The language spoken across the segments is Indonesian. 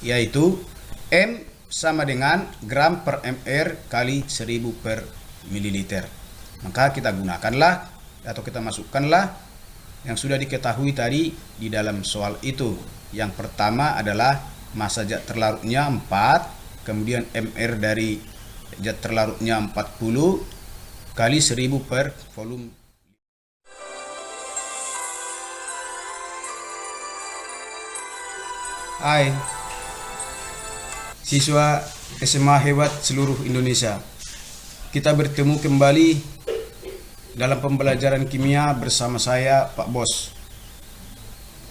yaitu M sama dengan gram per mr kali 1000 per mililiter. Maka kita gunakanlah atau kita masukkanlah yang sudah diketahui tadi di dalam soal itu. Yang pertama adalah massa zat terlarutnya 4, kemudian mr dari zat terlarutnya 40 kali 1000 per volume. Hai siswa SMA hebat seluruh Indonesia, kita bertemu kembali dalam pembelajaran kimia bersama saya Pak Bos.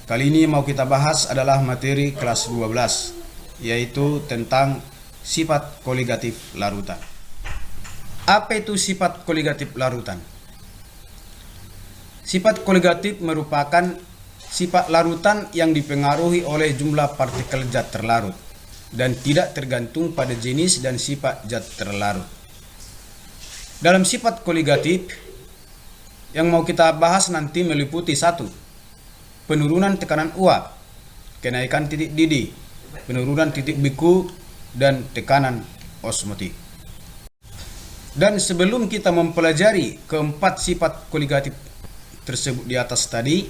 Kali ini mau kita bahas adalah materi kelas 12, yaitu tentang sifat koligatif larutan. Apa itu sifat koligatif larutan? Sifat koligatif merupakan sifat larutan yang dipengaruhi oleh jumlah partikel zat terlarut dan tidak tergantung pada jenis dan sifat zat terlarut. Dalam sifat koligatif yang mau kita bahas nanti meliputi 1. Penurunan tekanan uap, kenaikan titik didih, penurunan titik beku, dan tekanan osmotik. Dan sebelum kita mempelajari keempat sifat koligatif tersebut di atas tadi,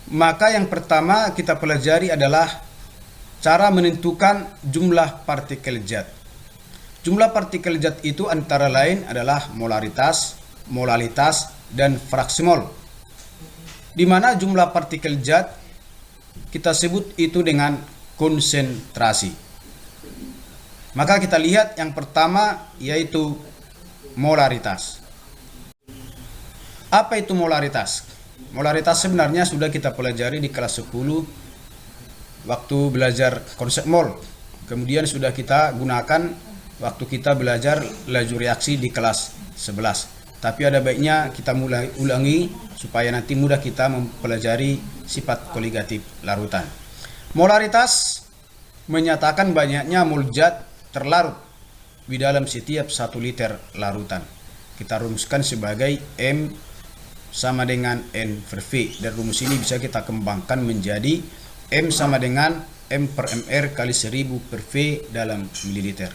maka yang pertama kita pelajari adalah cara menentukan jumlah partikel zat. Jumlah partikel zat itu antara lain adalah molaritas, molalitas, dan fraksi mol. Di mana jumlah partikel zat kita sebut itu dengan konsentrasi. Maka kita lihat yang pertama yaitu molaritas. Apa itu molaritas? Molaritas sebenarnya sudah kita pelajari di kelas 10 waktu belajar konsep mol. Kemudian sudah kita gunakan waktu kita belajar laju reaksi di kelas 11. Tapi ada baiknya kita mulai ulangi supaya nanti mudah kita mempelajari sifat koligatif larutan. Molaritas menyatakan banyaknya mol zat terlarut di dalam setiap 1 liter larutan. Kita rumuskan sebagai M sama dengan N per V, dan rumus ini bisa kita kembangkan menjadi M sama dengan M per mr kali 1000 per V dalam mililiter.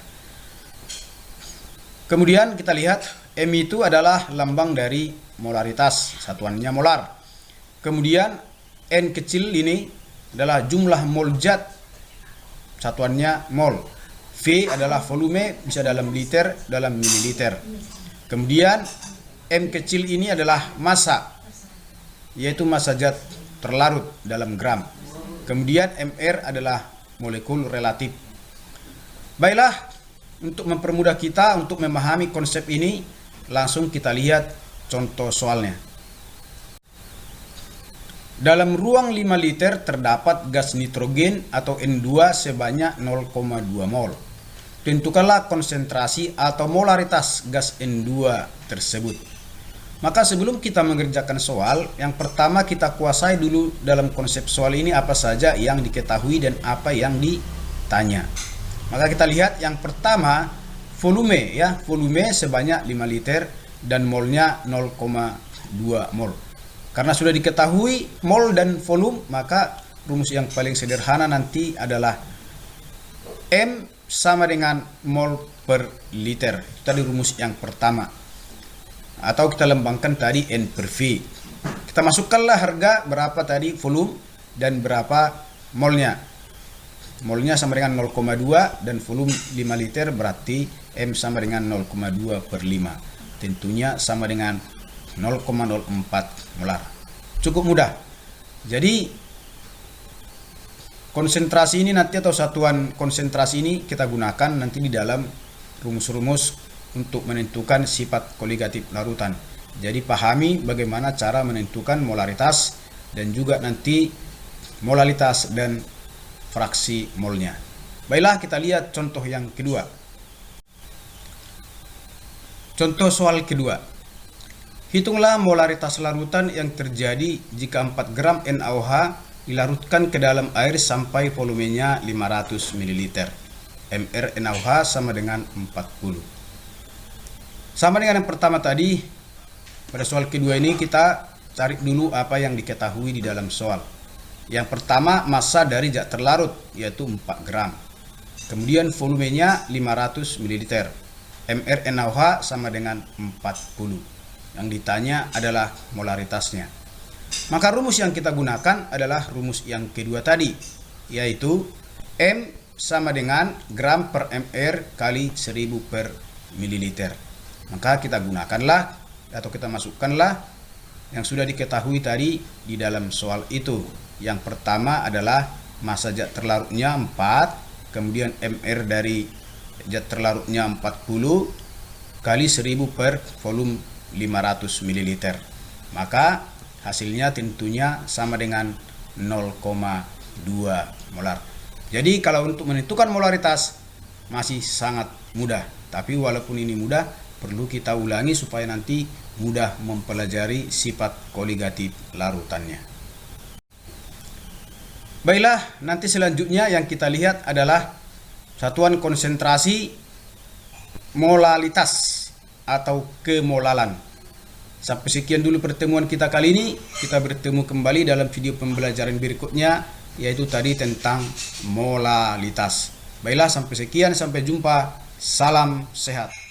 Kemudian kita lihat M itu adalah lambang dari molaritas, satuannya molar. Kemudian N kecil ini adalah jumlah mol zat, satuannya mol. V adalah volume, bisa dalam liter, dalam mililiter. Kemudian M kecil ini adalah massa, yaitu massa zat terlarut dalam gram. Kemudian mr adalah molekul relatif. Baiklah, untuk mempermudah kita untuk memahami konsep ini, langsung kita lihat contoh soalnya. Dalam ruang 5 liter terdapat gas nitrogen atau N2 sebanyak 0,2 mol. Tentukanlah konsentrasi atau molaritas gas N2 tersebut. Maka sebelum kita mengerjakan soal, yang pertama kita kuasai dulu dalam konsep soal ini apa saja yang diketahui dan apa yang ditanya. Maka kita lihat yang pertama volume, ya, volume sebanyak 5 liter dan molnya 0,2 mol. Karena sudah diketahui mol dan volume, maka rumus yang paling sederhana nanti adalah M sama dengan mol per liter. Itu tadi rumus yang pertama. Atau kita lembangkan tadi N per V. Kita masukkanlah harga berapa tadi volume dan berapa molnya. Molnya sama dengan 0,2 dan volume 5 liter berarti M sama dengan 0,2 per 5. Tentunya sama dengan 0,04 molar. Cukup mudah. Jadi konsentrasi ini nanti atau satuan konsentrasi ini kita gunakan nanti di dalam rumus-rumus untuk menentukan sifat koligatif larutan. Jadi pahami bagaimana cara menentukan molaritas dan juga nanti molalitas dan fraksi molnya. Baiklah, kita lihat contoh yang kedua. Contoh soal kedua. Hitunglah molaritas larutan yang terjadi jika 4 gram NaOH dilarutkan ke dalam air sampai volumenya 500 ml. MR NaOH sama dengan 40. Sama dengan yang pertama tadi, pada soal kedua ini kita cari dulu apa yang diketahui di dalam soal. Yang pertama, massa dari zat terlarut yaitu 4 gram. Kemudian volumenya 500 ml. mRNaOH sama dengan 40. Yang ditanya adalah molaritasnya. Maka rumus yang kita gunakan adalah rumus yang kedua tadi, yaitu M sama dengan gram per mR kali 1000 per mililiter. Maka kita gunakanlah atau kita masukkanlah yang sudah diketahui tadi di dalam soal itu. Yang pertama adalah massa zat terlarutnya 4, kemudian mR dari zat terlarutnya 40 kali 1000 per volume 500 ml. Maka hasilnya tentunya sama dengan 0,2 molar. Jadi kalau untuk menentukan molaritas masih sangat mudah. Tapi walaupun ini mudah, perlu kita ulangi supaya nanti mudah mempelajari sifat koligatif larutannya. Baiklah, nanti selanjutnya yang kita lihat adalah satuan konsentrasi molalitas atau kemolalan. Sampai sekian dulu pertemuan kita kali ini. Kita bertemu kembali dalam video pembelajaran berikutnya, yaitu tadi tentang molalitas. Baiklah, sampai sekian, sampai jumpa. Salam sehat.